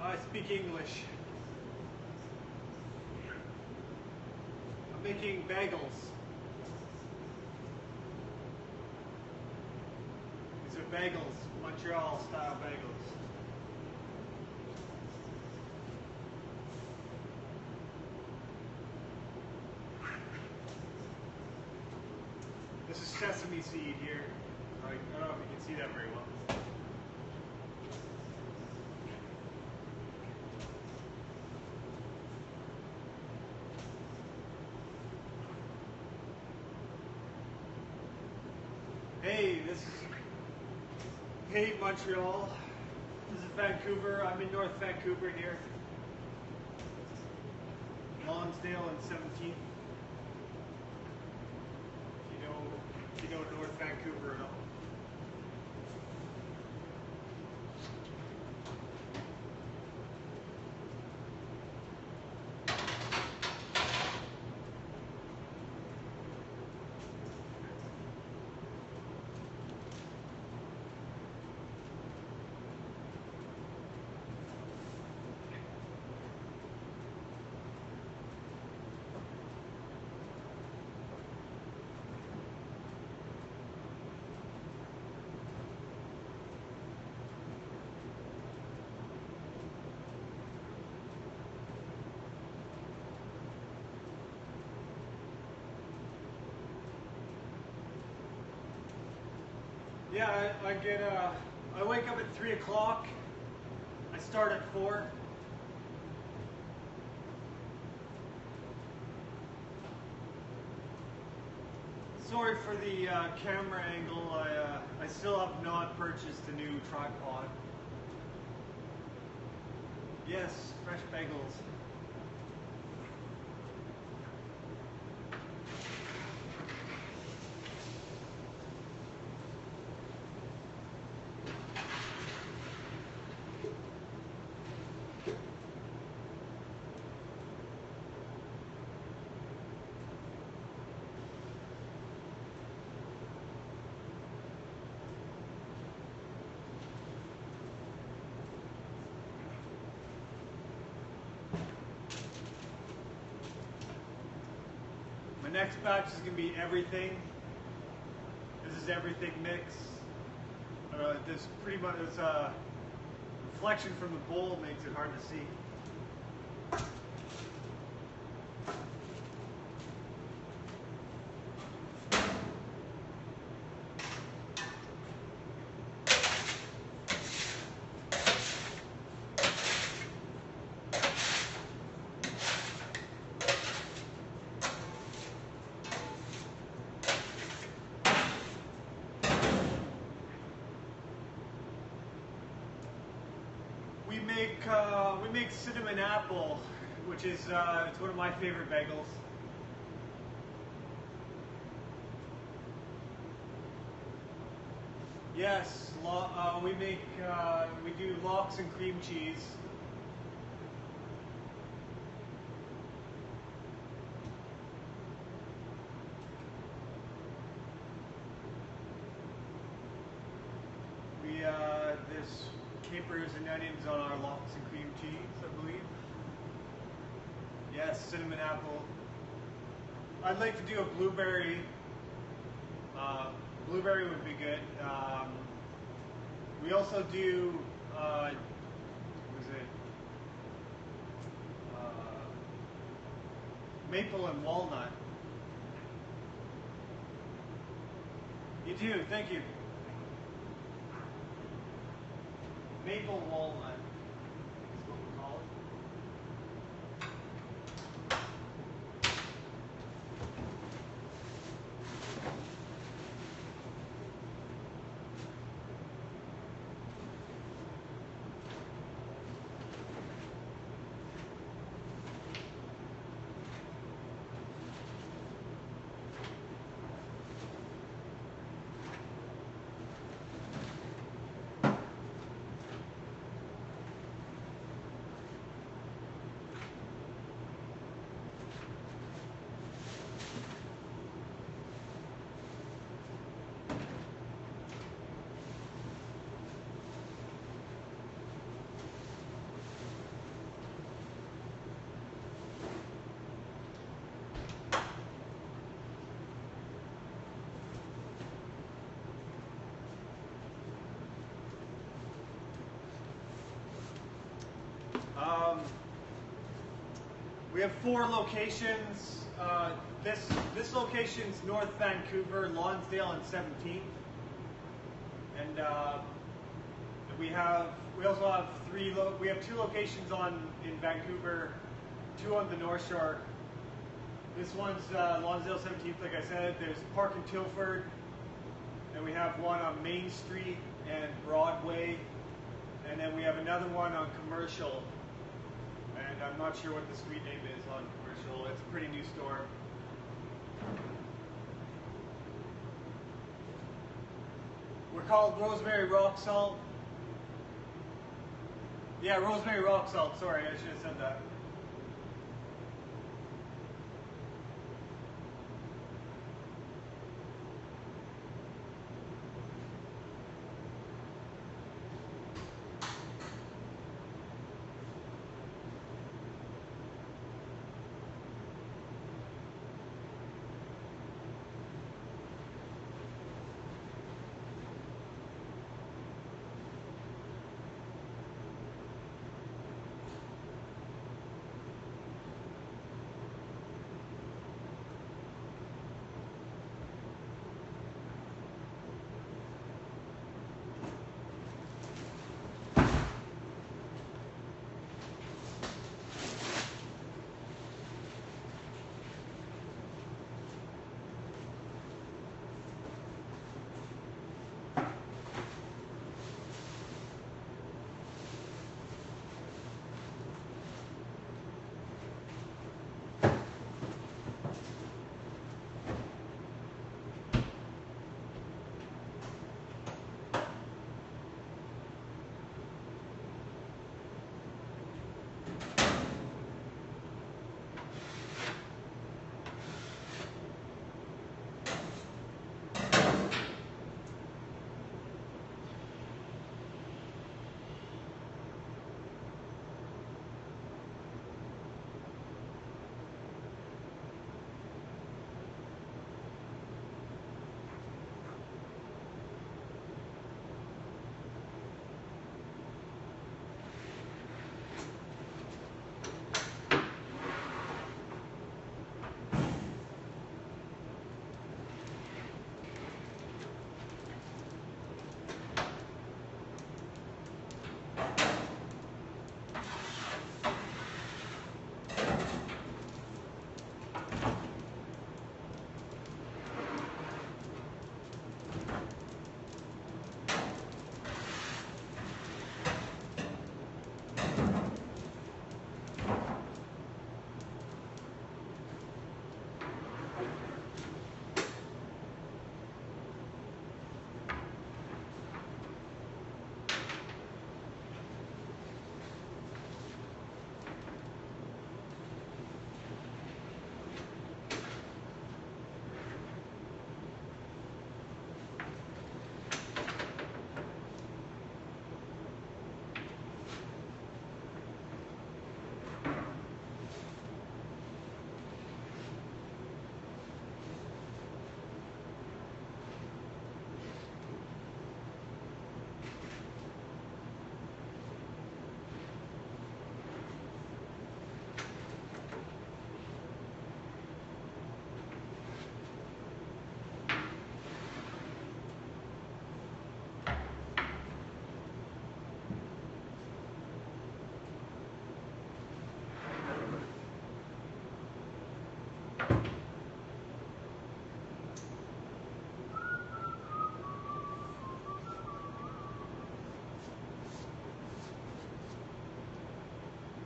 I speak English. I'm making bagels. These are bagels, Montreal style bagels. This is sesame seed here. I don't know if you can see that very well. Hey, Montreal. This is Vancouver. I'm in North Vancouver here. Lonsdale and 17th. If you know North Vancouver at all. Yeah, I wake up at 3 o'clock. I start at 4. Sorry for the camera angle. I still have not purchased a new tripod. Yes, fresh bagels. My next batch is going to be everything. This is everything mix. This pretty much is a reflection from the bowl makes it hard to see. We make cinnamon apple, which is it's one of my favorite bagels. Yes, we do lox and cream cheese. There's capers and onions on our lox and cream cheese, I believe. Yes, cinnamon apple. I'd like to do a blueberry. Blueberry would be good. We also do, what is it? Maple and walnut. You do, thank you. Maple walnut is what we call it. We have 4 locations. This location's North Vancouver, Lonsdale, and 17th. And we also have 2 locations in Vancouver, 2 on the North Shore. This one's Lonsdale 17th, like I said. There's Park and Tilford, and we have one on Main Street and Broadway, and then we have another one on Commercial, and I'm not sure what the street name is on Commercial. It's a pretty new store. We're called Rosemary Rock Salt. Yeah, Rosemary Rock Salt, sorry, I should have said that.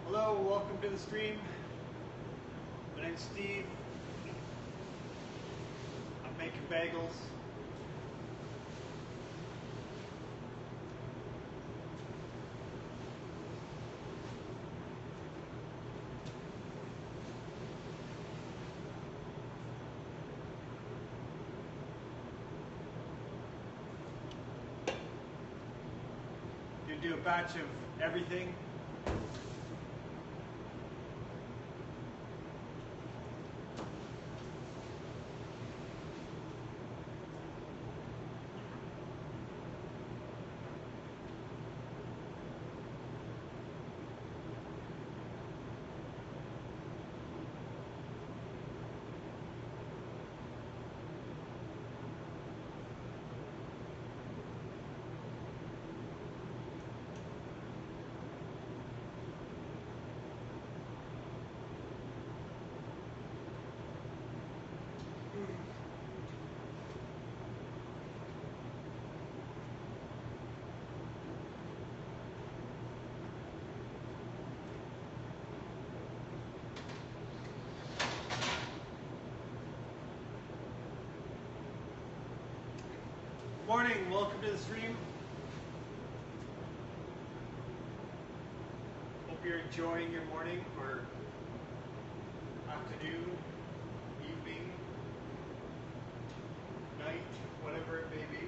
Hello, welcome to the stream. My name's Steve. I'm making bagels. Gonna do a batch of everything. Morning, welcome to the stream. Hope you're enjoying your morning or afternoon, evening, night, whatever it may be.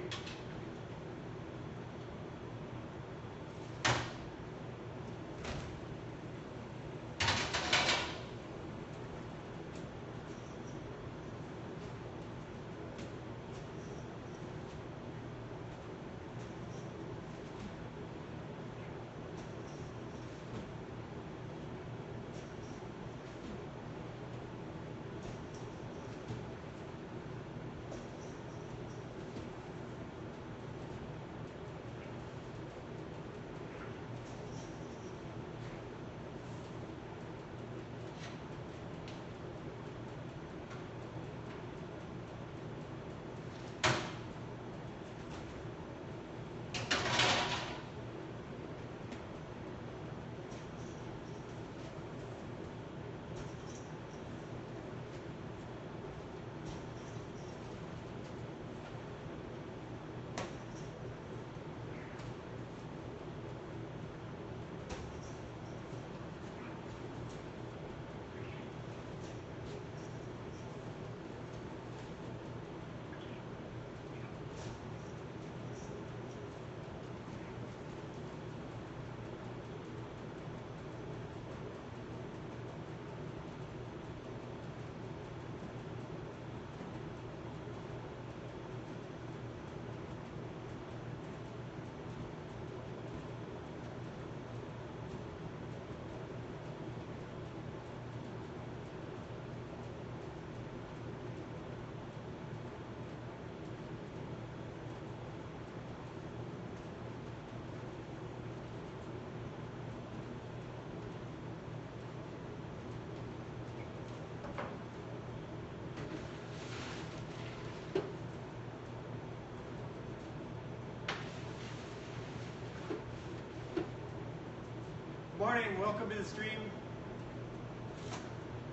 Morning, welcome to the stream.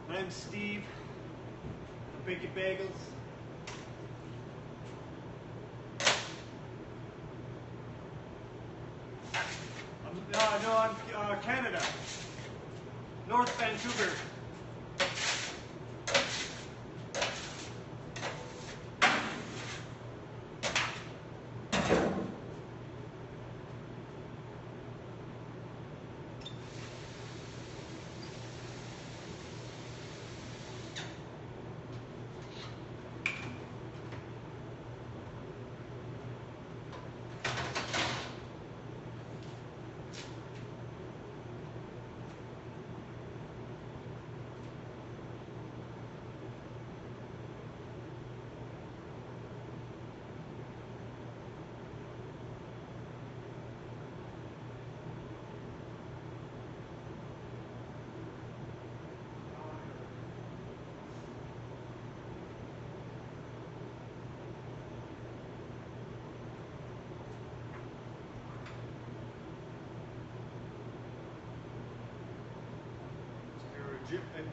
My name's Steve. Bacon Bagels. I'm Canada. North Vancouver.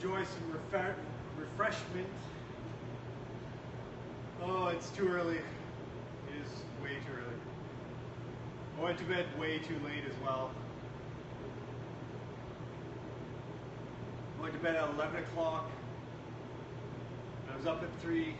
Enjoy some refreshment. Oh, it's too early. It is way too early. I went to bed way too late as well. I went to bed at 11 o'clock. I was up at 3.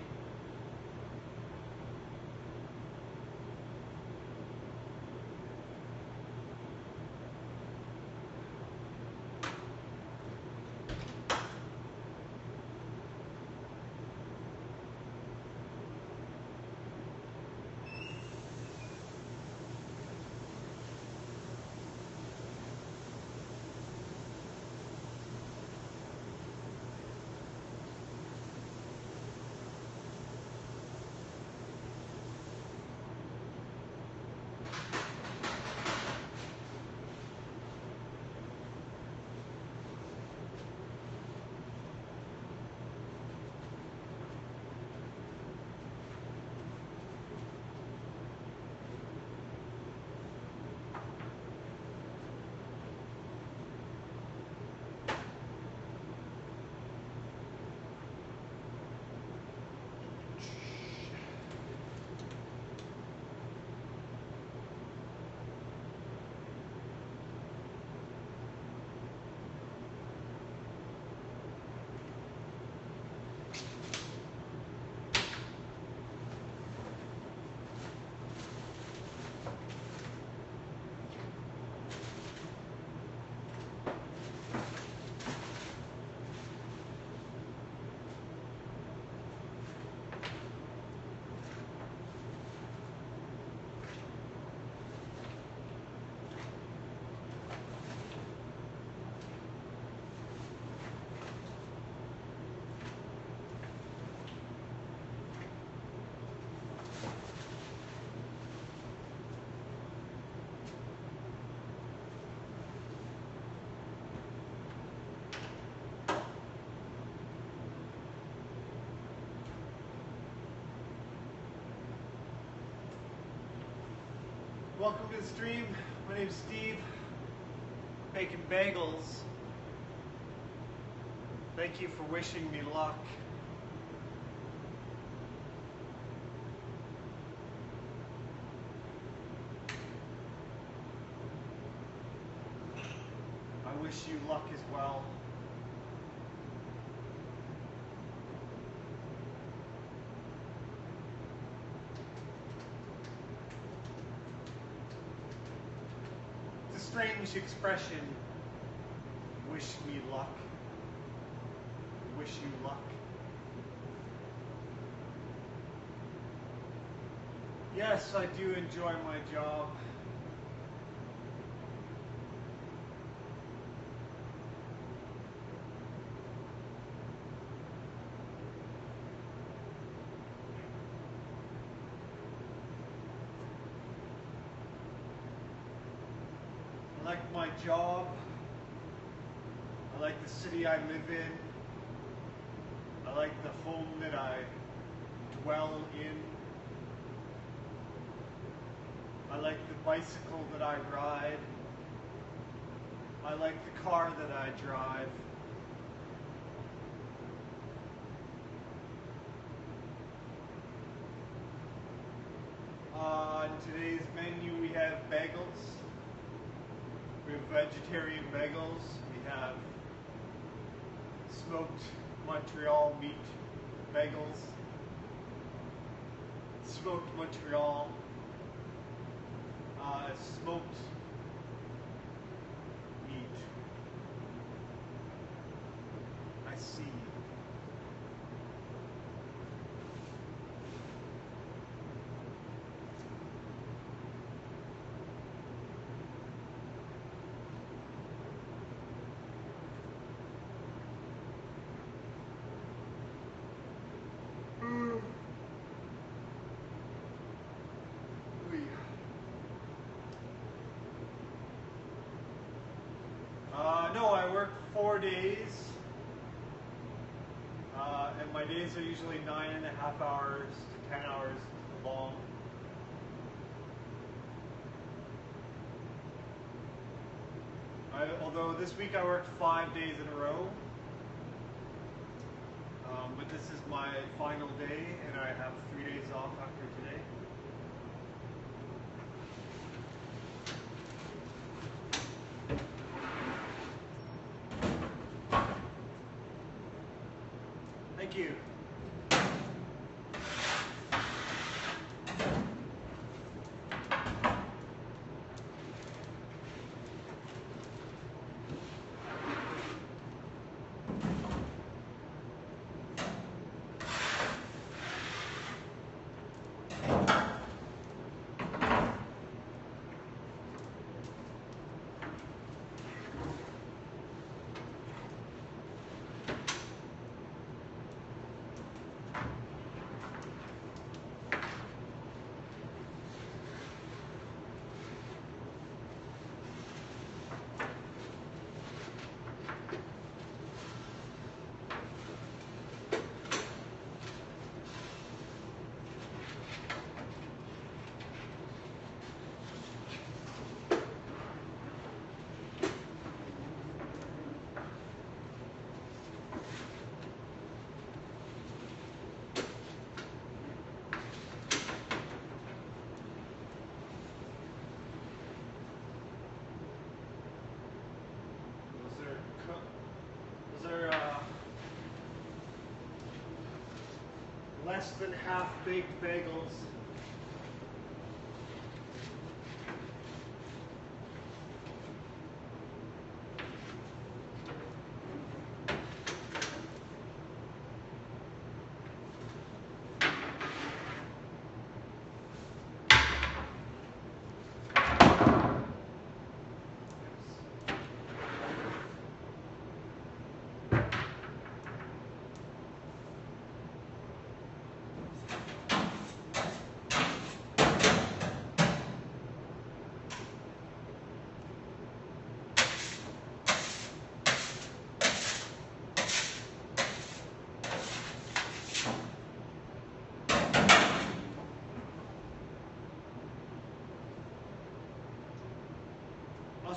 Welcome to the stream. My name's Steve. Making bagels. Thank you for wishing me luck. I wish you luck as well. It's a strange expression. Wish me luck. Wish you luck. Yes, I do enjoy my job. I like my job. I like the city I live in. I like the home that I dwell in. I like the bicycle that I ride. I like the car that I drive. On today's menu we have bagels. We have vegetarian bagels. We have smoked Montreal meat bagels. Smoked Montreal. Smoked meat. I see. No, I work 4 days, and my days are usually 9.5 hours to 10 hours long. Although this week I worked 5 days in a row, but this is my final day, and I have 3 days off after today. Thank you. Those are less than half-baked bagels.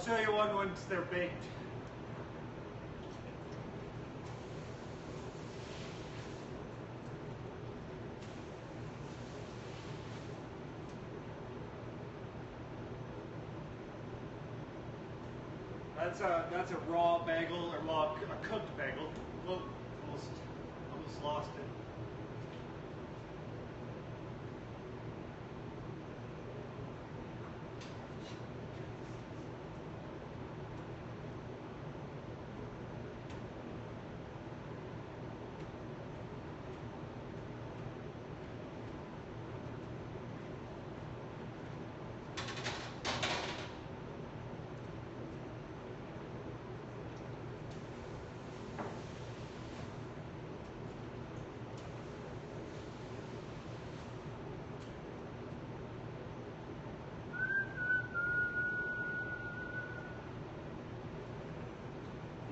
show you one once they're baked. That's a raw bagel, or raw a cooked bagel. Whoa, almost lost it.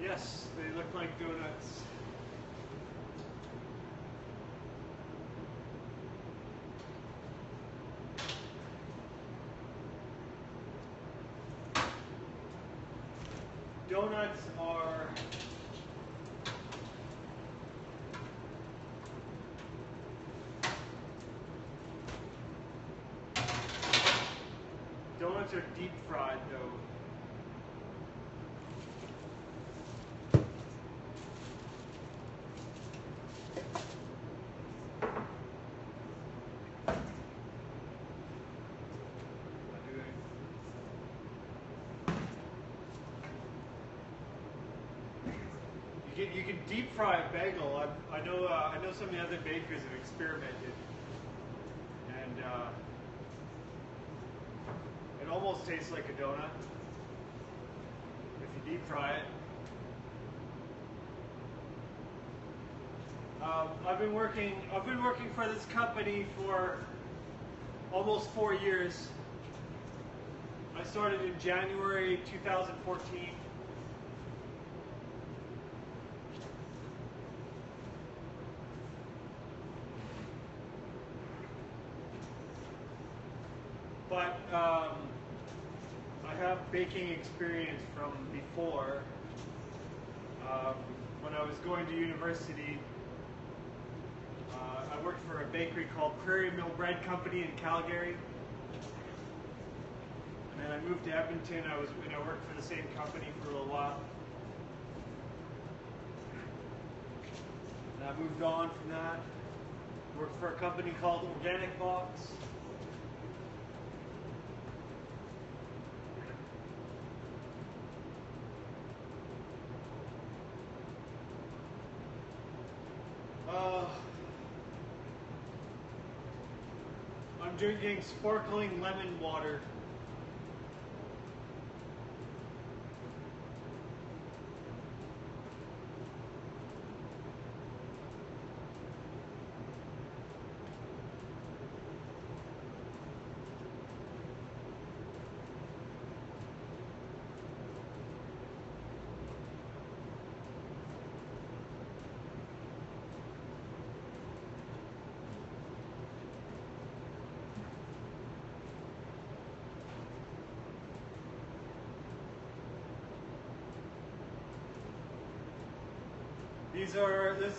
Yes, they look like donuts. Donuts are deep fried though. You can deep fry a bagel. I know some of the other bakers have experimented, and it almost tastes like a donut if you deep fry it. I've been working for this company for almost 4 years. I started in January 2014. But I have baking experience from before. When I was going to university, I worked for a bakery called Prairie Mill Bread Company in Calgary. And then I moved to Edmonton. I worked for the same company for a little while. And I moved on from that. Worked for a company called Organic Box. I'm drinking sparkling lemon water.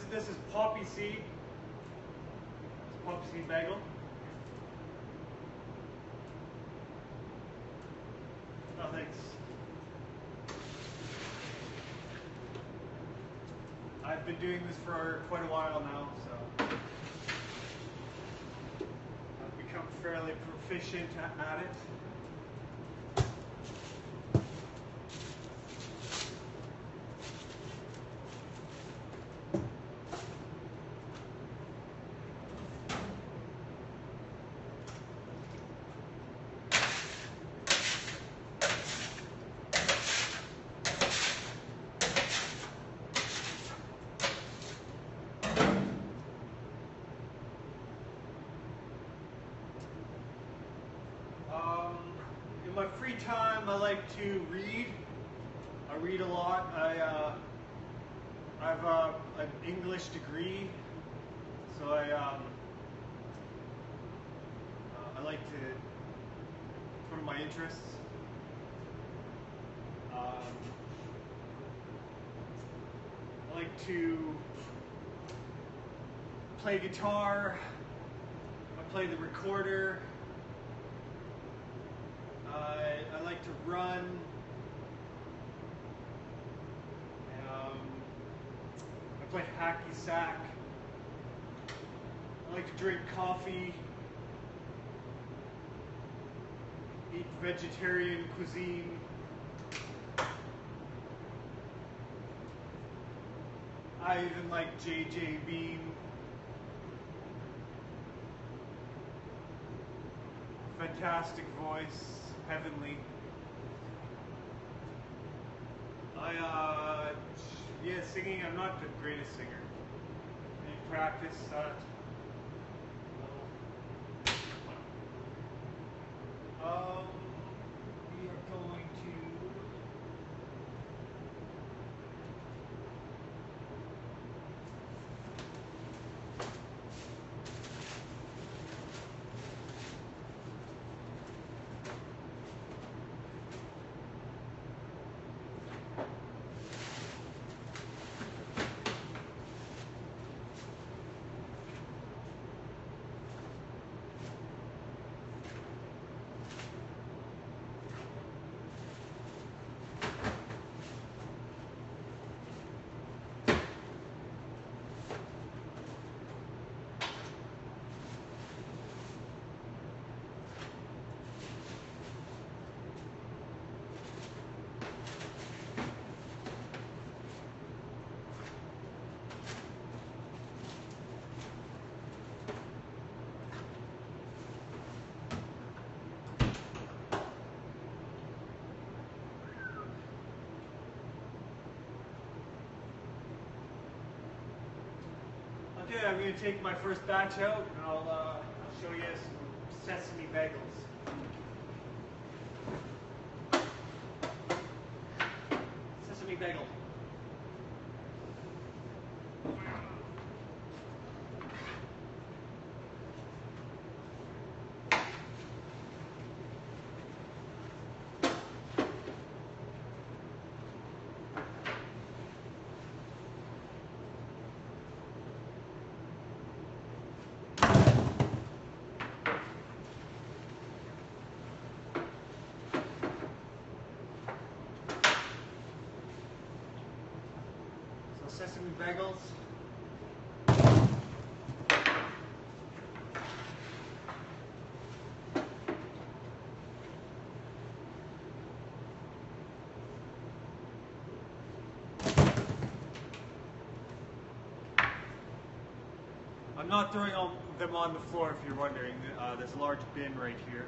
This is poppy seed. It's poppy seed bagel. Oh, thanks. I've been doing this for quite a while now, so I've become fairly proficient at it. In my free time, I like to read. I read a lot. I have an English degree, so I like to put in my interests. I like to play guitar. I play the recorder. I like to run. I play hacky sack. I like to drink coffee. Eat vegetarian cuisine. I even like JJ Beam. Fantastic voice, heavenly. Yeah, singing, I'm not the greatest singer. I need practice that. We are going to Okay, I'm going to take my first batch out and I'll show you some sesame bagels. Sesame bagel. Sesame bagels. I'm not throwing them on the floor if you're wondering. There's a large bin right here.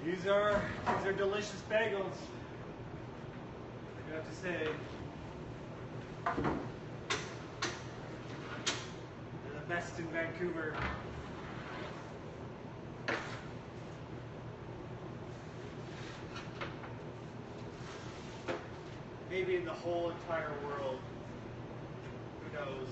These are delicious bagels. I have to say, they're the best in Vancouver. Maybe in the whole entire world. Who knows?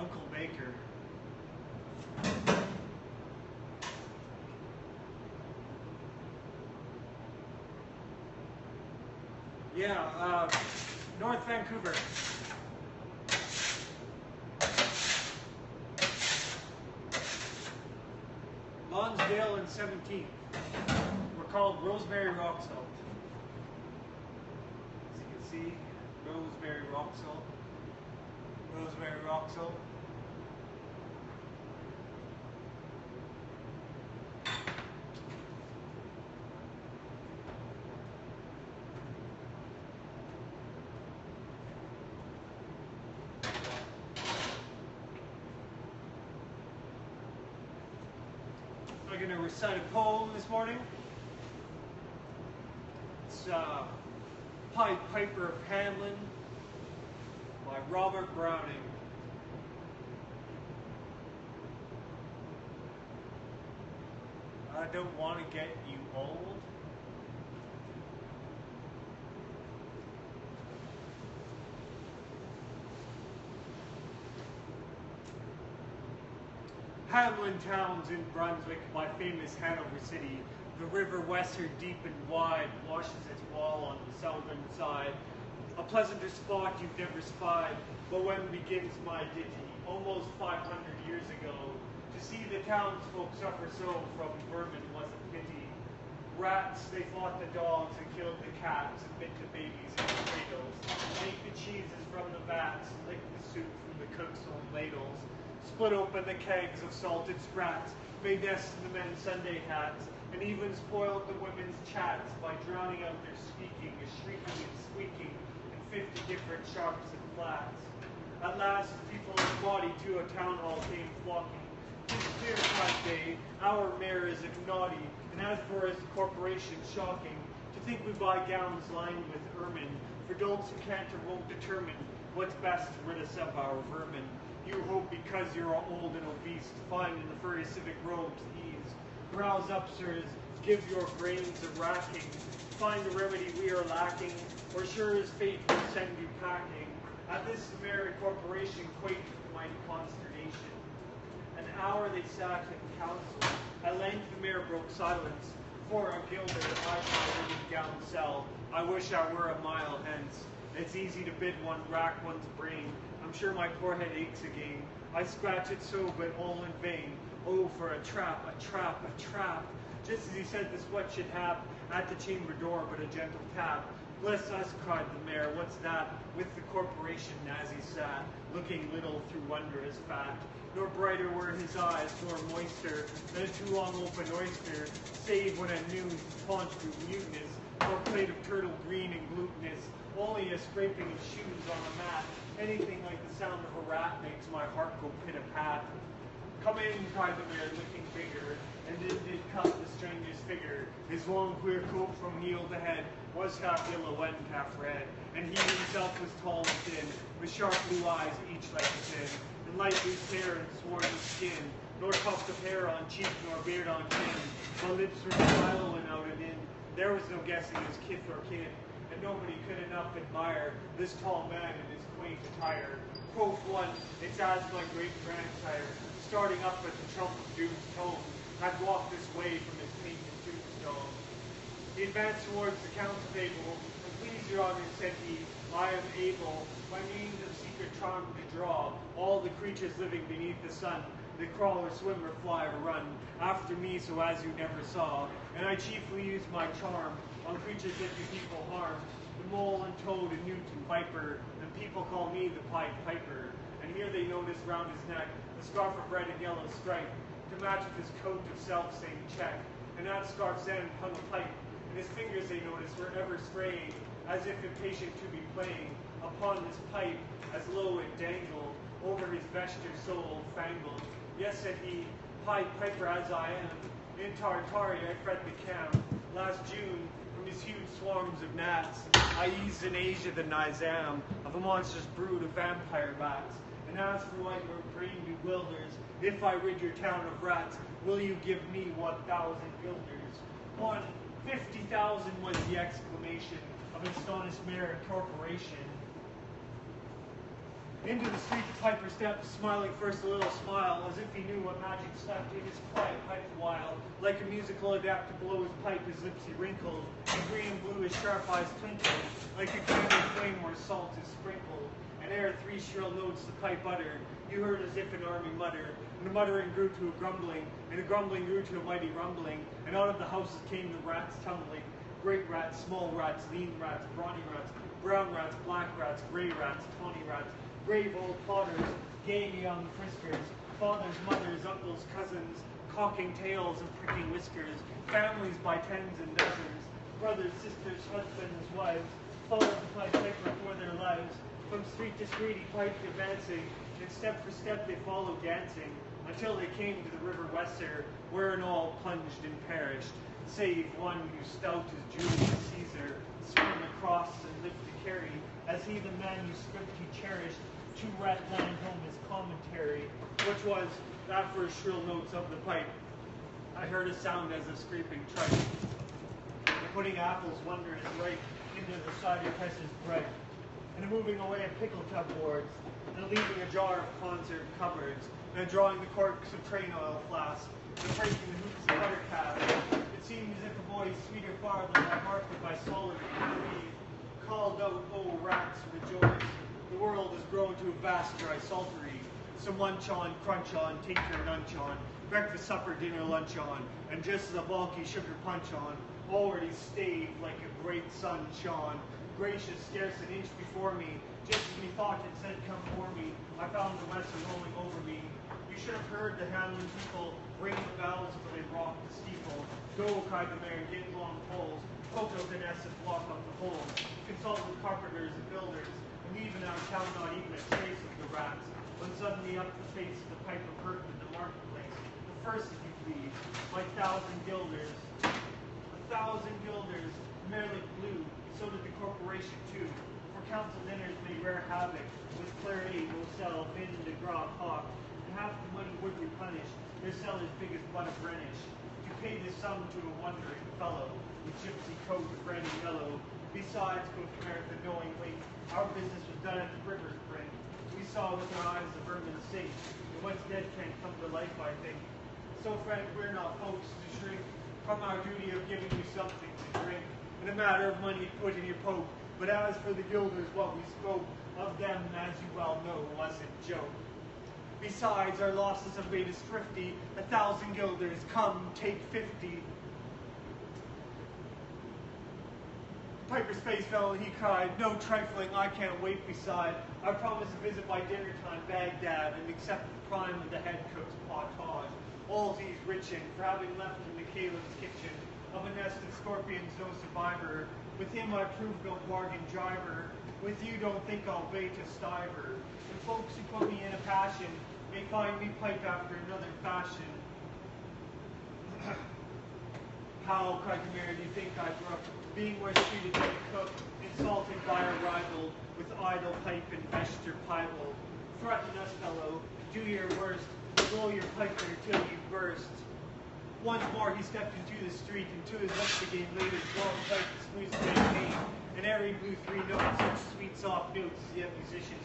Uncle Baker. Yeah, North Vancouver. Lonsdale and 17th. We're called Rosemary Rock Salt. As you can see, Rosemary Rock Salt. Rosemary Rock Salt. I'm going to recite a poem this morning. It's Pied Piper of Hamelin by Robert Browning. I don't want to get you old. Hamelin Town's in Brunswick, my famous Hanover city. The river Weser, deep and wide, washes its wall on the southern side. A pleasanter spot you've never spied, but when begins my ditty? Almost 500 years ago, to see the townsfolk suffer so from vermin was a pity. Rats, they fought the dogs and killed the cats and bit the babies in the cradles, ate the cheeses from the vats, licked the soup from the cook's own ladles, split open the kegs of salted sprats, made nests in the men's Sunday hats, and even spoiled the women's chats by drowning out their speaking, shrieking and squeaking in 50 different sharps and flats. At last, people in body to a town hall came flocking. This clear cut day, our mayor is naughty, and as for his corporation, shocking. To think we buy gowns lined with ermine, for dolts who can't or won't determine what's best to rid us of our vermin. You hope because you're old and obese to find in the furry civic robes ease. Rouse up, sirs, give your brains a racking. Find the remedy we are lacking, or sure as fate will send you packing. At this the mayor and corporation quaked with mighty consternation. An hour they sat in council. At length the mayor broke silence. For a gilder I my linen gown sell. I wish I were a mile hence. It's easy to bid one rack one's brain. I'm sure my poor head aches again. I scratch it so, but all in vain. Oh, for a trap, a trap, a trap. Just as he said this, what should hap at the chamber door but a gentle tap. Bless us, cried the mayor, what's that? With the corporation as he sat, looking little through wondrous fat. Nor brighter were his eyes, nor moister than a too long open oyster, save when at noon paunch grew mutinous, or plate of turtle green and glutinous, only a scraping of shoes on a mat. Anything like the sound of a rat makes my heart go pit-a-pat. Come in, cried the mayor, looking bigger, and did cut the stranger's figure. His long queer coat from heel to head was half yellow and half red, and he himself was tall and thin, with sharp blue eyes, each like a sin, and light loose hair and swarthy skin, nor tuft of hair on cheek, nor beard on chin, but lips were smiling out and in. There was no guessing his kith or kin, and nobody could enough admire this tall man in his quaint attire. Quoth one, it's as my great-grandsire, starting up at the trump of doom's tone, had walked this way from his painted tombstone. He advanced towards the council table, and please your honor, said he, I am able, by means of secret charm to draw, all the creatures living beneath the sun, that crawl or swim or fly or run, after me so as you never saw, and I chiefly use my charm on creatures that do people harm, the mole and toad and newt and viper, and people call me the Pied Piper. And here they notice round his neck a scarf of red and yellow stripe, to match with his coat of self-same check, and that scarf's end hung a pipe, and his fingers they noticed were ever straying, as if impatient to be playing, upon this pipe, as low it dangled, over his vesture so old-fangled. Yes, said he, Pied Piper as I am, in Tartary I fret the camp. Last June, from his huge swarms of gnats, I eased in Asia the Nizam of a monstrous brood of vampire bats. And as for what your brain bewilders, if I rid your town of rats, will you give me 1,000 guilders? 150,000 was the exclamation of astonished mayor and corporation. Into the street the piper stepped, smiling first a little smile, as if he knew what magic slept in his quiet pipe a while. Like a musical adapt to blow his pipe, his lips he wrinkled, and green and blue his sharp eyes twinkled, like a candle flame where salt is sprinkled. And ere 3 shrill notes the pipe uttered, you heard as if an army muttered, and the muttering grew to a grumbling, and the grumbling grew to a mighty rumbling, and out of the houses came the rats tumbling, great rats, small rats, lean rats, brawny rats, brown rats, black rats, gray rats, tawny rats, grave old plotters, gay young friskers, fathers, mothers, uncles, cousins, cocking tails and pricking whiskers, families by tens and dozens, brothers, sisters, husbands, wives, followed the pipe piper for their lives. From street to street he piped advancing, and step for step they followed dancing, until they came to the river Weser, wherein all plunged and perished, save one who stout as Julius Caesar, swam across and lived to carry, as he the manuscript he cherished, to rat land home his commentary, which was that first shrill notes of the pipe. I heard a sound as of scraping tripe, and putting apples wondrous ripe into the cider presses bright, and moving away of pickle tub boards, and leaving a jar of concert cupboards, and drawing the corks of train oil flasks, and breaking the hoops of butter calves. It seemed as if a voice sweeter far than my heart could by solar called out, "Oh, rats, rejoice! The world has grown to a vast dry saltery. Some munch on, crunch on, take your nunch on, breakfast, supper, dinner, lunch on, and just as a bulky sugar punch on, already staved like a great sun shone, gracious scarce an inch before me, just as me thought it said come for me, I found the Western rolling over me. You should have heard the Hamlin people ring the bells, for they rocked the steeple. Go, cried the mayor, get long poles, poke out the nest and block up the holes, consult with carpenters and builders, and even out of town not even a trace of the rats, when suddenly up the face of the piper perked in the marketplace, the first, if you please, like 1,000 guilders, 1,000 guilders, merely blue, so did the corporation too, for council dinners may rear havoc, with clarity, Moselle, Vin, de Gras, Hawk, and half the money would replenish their cellar's biggest butt of Greenwich, to pay this sum to a wondering fellow, with gypsy coat of red and yellow. Besides, quoth Meredith, knowingly, our business was done at the river's brink. We saw with our eyes the vermin sink, and what's dead can't come to life, I think. So, Frank, we're not folks to shrink from our duty of giving you something to drink, and a matter of money put in your poke. But as for the guilders, what we spoke of them, as you well know, wasn't joke. Besides, our losses have made us thrifty. 1,000 guilders, come, take 50. Piper's face fell and he cried, no trifling, I can't wait beside. I promised a visit by dinner time, Baghdad, and accept the prime of the head cook's potage. All's he's rich in, for having left in the Caleb's kitchen, of a nest of scorpions no survivor. With him I proved no bargain driver, with you don't think I'll bait a stiver. And folks who put me in a passion may find me pipe after another fashion. How, cried the mayor, do you think I brook, being worse treated than a cook, insulted by a rival, with idle pipe and vesture piebald? Threaten us, fellow, do your worst, blow your piper till you burst. Once more he stepped into the street, and to his lips again laid his long pipe and smooth champagne, and ere he blew 3 notes, such sweet soft notes as yet musicians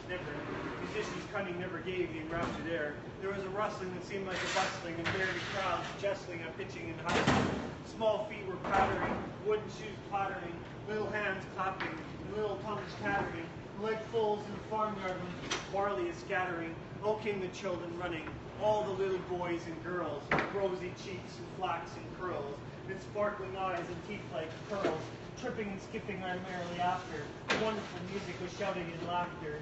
cunning never gave the enraptured air. There was a rustling that seemed like a bustling, and merry crowds jesting and pitching and hustling. Small feet were pattering, wooden shoes clattering, little hands clapping, and little tongues tattering, like foals in the farmyard when barley is scattering. Oh, came the children running, all the little boys and girls, with rosy cheeks and flaxen curls, and sparkling eyes and teeth like pearls, tripping and skipping merrily after. Wonderful music was shouting and laughter.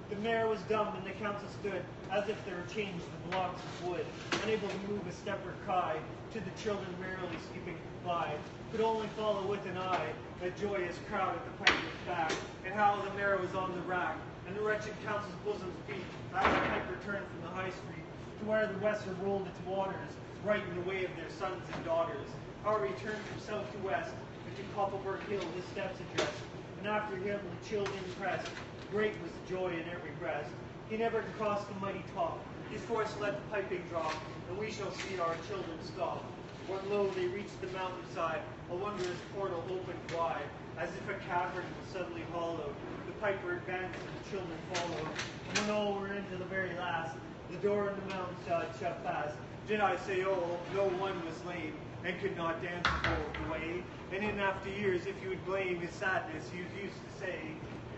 The mayor was dumb, and the council stood, as if they were changed to blocks of wood, unable to move a step or cry, to the children merrily skipping by, could only follow with an eye that joyous crowd at the piper's back, and how the mayor was on the rack, and the wretched council's bosoms beat, as the piper turned from the high street, to where the Weser rolled its waters, right in the way of their sons and daughters. How he returned from south to west, and to Koppelberg Hill his steps addressed, and after him the children pressed. Great was the joy in every breast. He never crossed the mighty top. His voice let the piping drop, and we shall see our children stop. When lo, they reached the mountainside, a wondrous portal opened wide, as if a cavern was suddenly hollowed. The piper advanced and the children followed. And when all were into the very last, the door in the mountain shut fast. Did I say, oh, no one was lame and could not dance the way? And in after years, if you would blame his sadness, you used to say,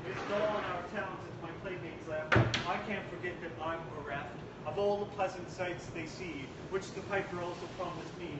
it's dull in our town since my playmates left. I can't forget that I'm bereft of all the pleasant sights they see, which the piper also promised me.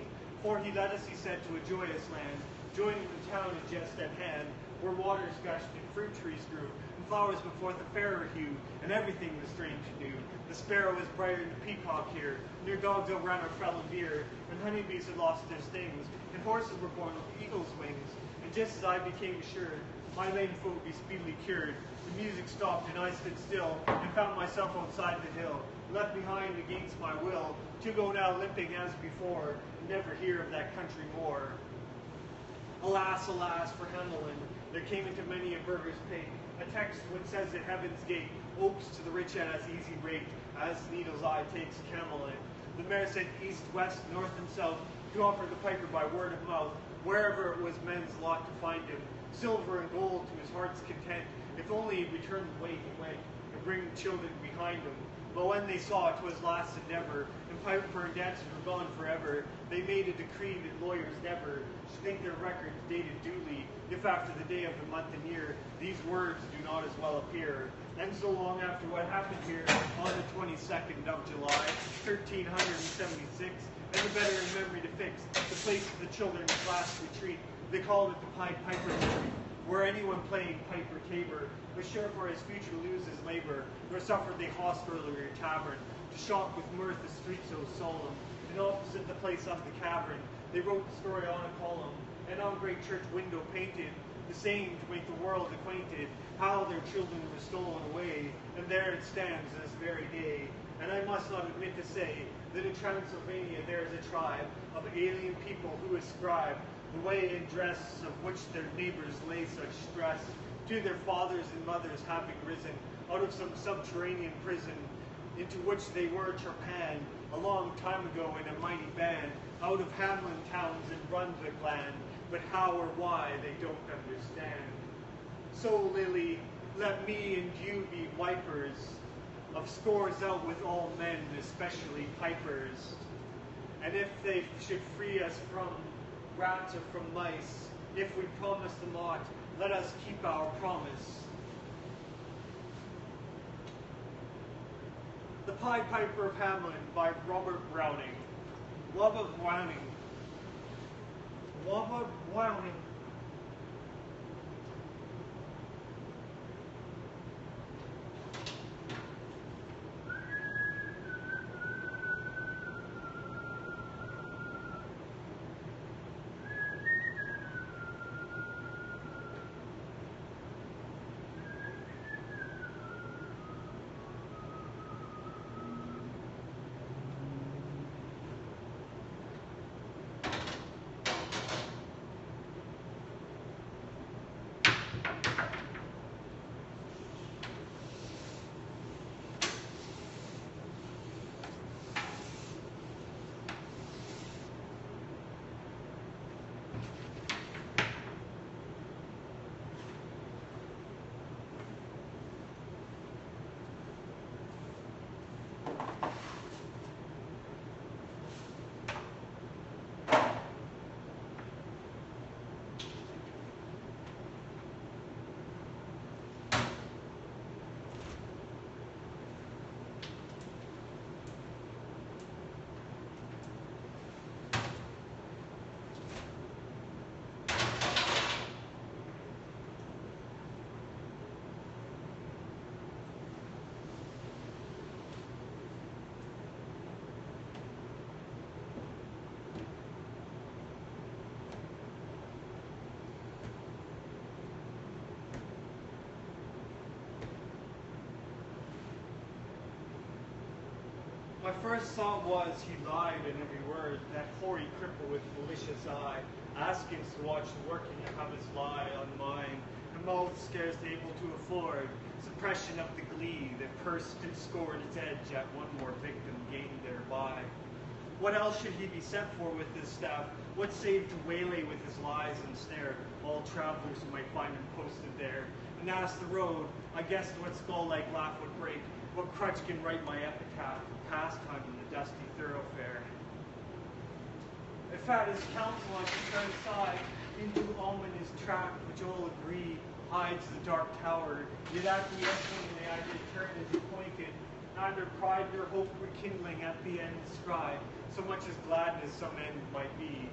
For he led us, he said, to a joyous land, joining the town just at hand, where waters gushed and fruit trees grew, and flowers before the fairer hue, and everything was strange and new. The sparrow was brighter than the peacock here, near dogs outran our fellow deer, and honeybees had lost their stings, and horses were born with eagle's wings. And just as I became assured, my lame foot would be speedily cured, the music stopped and I stood still, and found myself outside the hill, left behind against my will, to go now limping as before, and never hear of that country more. Alas, alas, for Hamelin, there came into many a burgher's pate a text which says that heaven's gate opes to the rich at as easy rate as needle's eye takes Camelin. The mayor said east, west, north, and south to offer the piper by word of mouth, wherever it was men's lot to find him, silver and gold to his heart's content, if only he returned the way he went, and bring the children behind him. But when they saw 'twas last endeavor, and piper and dancers were gone forever, they made a decree that lawyers never should think their records dated duly, if after the day of the month and year, these words do not as well appear. And so long after what happened here, on the 22nd of July, 1376, and the better in memory to fix, the place of the children's last retreat, they called it the Pied Piper Retreat, where anyone playing pipe or tabor was sure for his future lose his labor, nor suffered they hostelry or tavern, to shock with mirth the street so solemn. And opposite the place of the cavern, they wrote the story on a column, and on great church window painted, the same to make the world acquainted, how their children were stolen away, and there it stands this very day. And I must not admit to say that in Transylvania there is a tribe of alien people who ascribe the way and dress of which their neighbors lay such stress to their fathers and mothers having risen out of some subterranean prison into which they were trepanned a long time ago in a mighty band out of Hamlin towns in Brunswick land, but how or why they don't understand. So Lily, let me and you be wipers of scores out with all men, especially pipers. And if they should free us from rats or from mice, if we promise them aught, let us keep our promise. The Pied Piper of Hamelin by Robert Browning. Love of Browning. Love of Browning. My first thought was he lied in every word, that hoary cripple with malicious eye, asking to watch the working of his lie on mine, a mouth scarce able to afford suppression of the glee that pursed and scored its edge at one more victim gained thereby. What else should he be sent for with his staff? What save to waylay with his lies and snare all travelers who might find him posted there? And ask the road, I guessed what skull-like laugh would break, what crutch can write my epitaph for pastime in the dusty thoroughfare. If at his counsel I should turn aside into ominous track, which all agree hides the dark tower, yet acquiescingly I did turn as appointed, neither pride nor hope rekindling at the end descried, so much as gladness some end might be.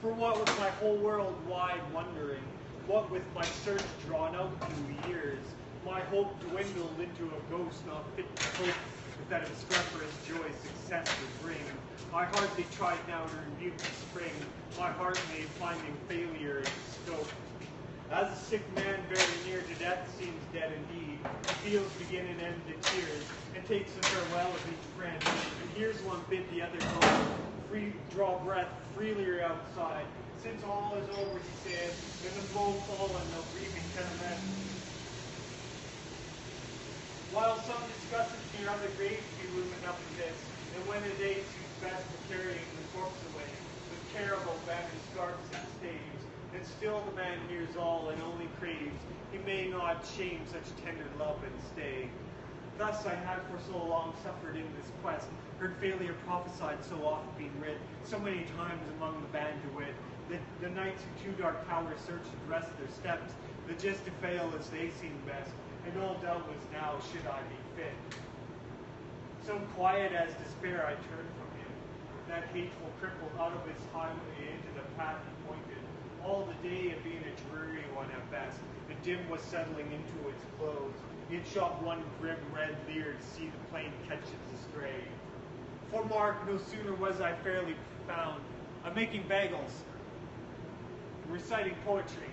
For what with my whole world wide wondering, what with my search drawn out through the years, my hope dwindled into a ghost not fit to hope if that obstreperous joy success would bring. I hardly tried now to rebuke the spring, my heart made finding failure its scope. As a sick man very near to death seems dead indeed, he feels begin and end to tears, and takes a farewell of each friend, and hears one bid the other go, free draw breath freely outside. Since all is over, he said, and the blow fallen, no grieving can amend. While some discuss it near other graves be looming up to this, and when a day suits best for carrying the corpse away, with care about bandaged scarfs and staves, and still the man hears all and only craves, he may not shame such tender love and stay. Thus I had for so long suffered in this quest, heard failure prophesied so oft being writ, so many times among the band to wit, that the knights who two dark towers searched to rest their steps, the just to fail as they seemed best, and all doubt was now should I be fit. So quiet as despair I turned from him, that hateful cripple out of his highway into the path he pointed, all the day it being a dreary one at best, the dim was settling into its close, yet shot one grim red leer to see the plain catch its astray. For mark, no sooner was I fairly found, I'm making bagels, reciting poetry.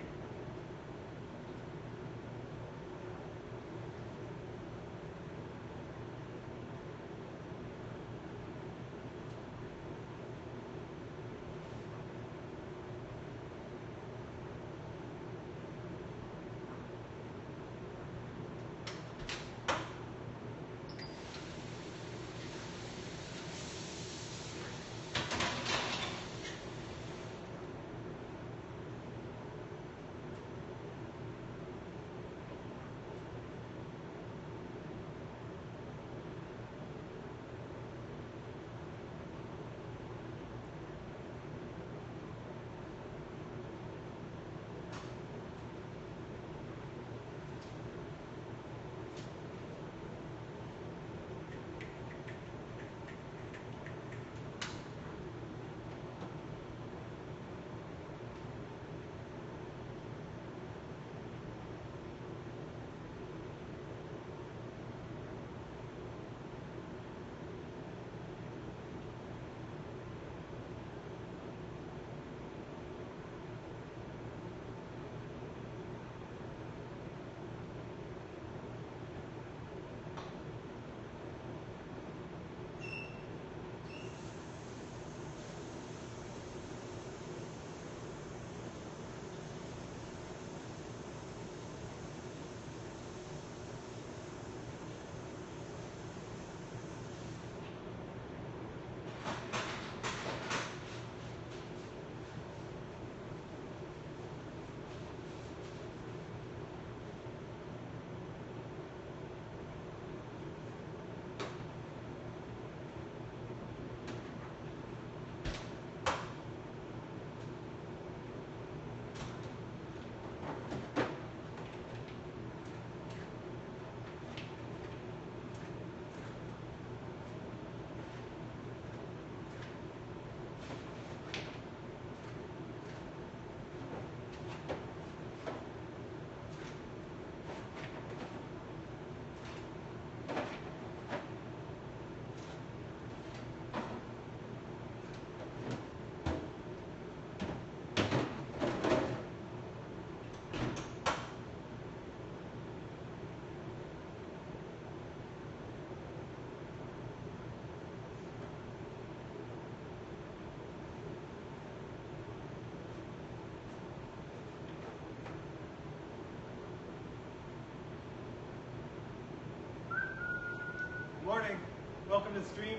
to the stream.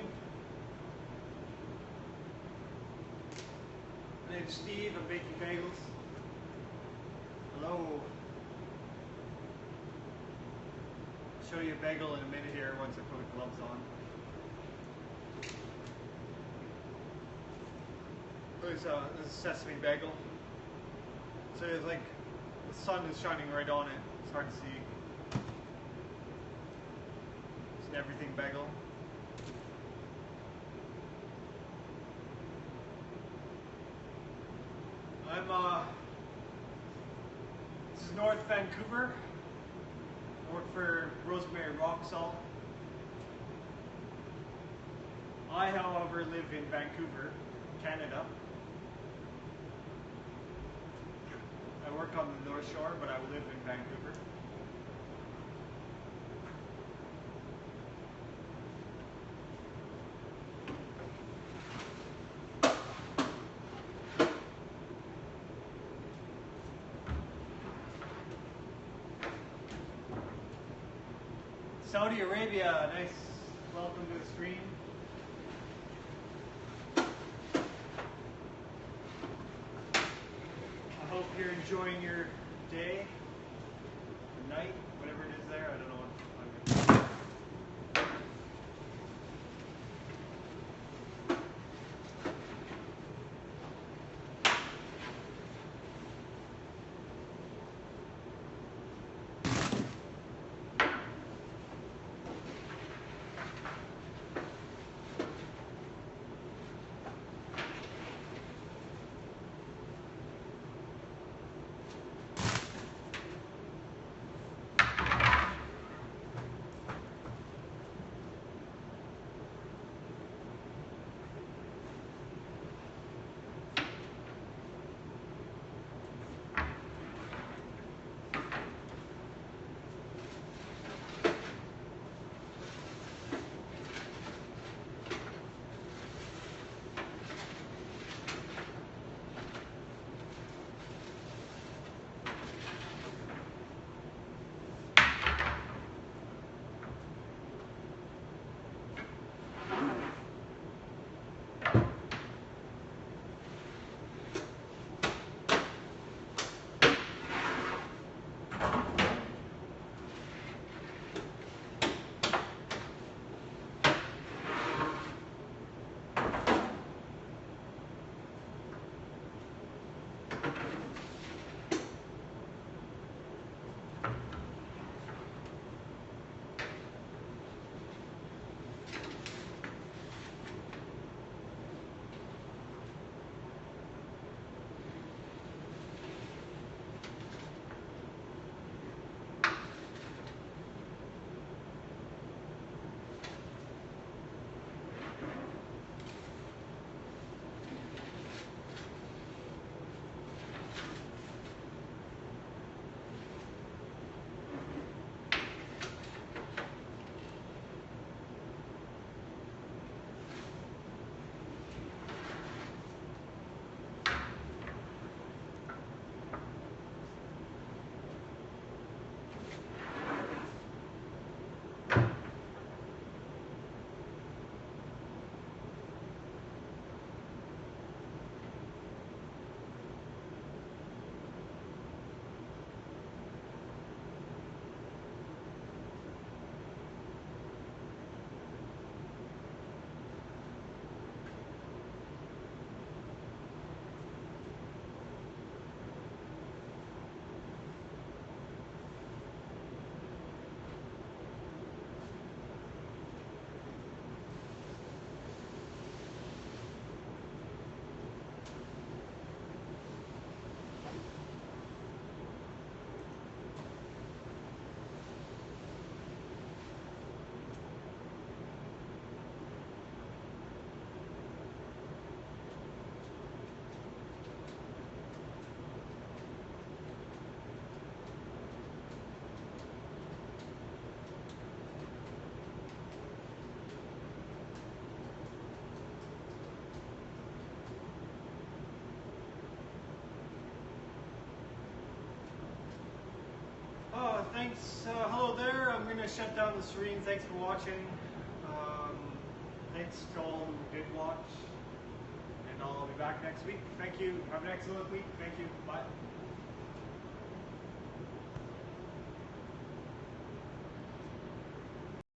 My name's Steve, I'm baking bagels. Hello. I'll show you a bagel in a minute here once I put gloves on. This is a sesame bagel. So it's like the sun is shining right on it. It's hard to see. It's an everything bagel. This is North Vancouver. I work for Rosemary Rock Salt. I, however, live in Vancouver, Canada. I work on the North Shore, but I live in Vancouver. Saudi Arabia, nice. Welcome to the stream. I hope you're enjoying your day, or night, whatever it is there. I don't know what time it is. Thanks. Hello there. I'm going to shut down the stream. Thanks for watching. Thanks to all who did watch, and I'll be back next week. Thank you. Have an excellent week. Thank you. Bye.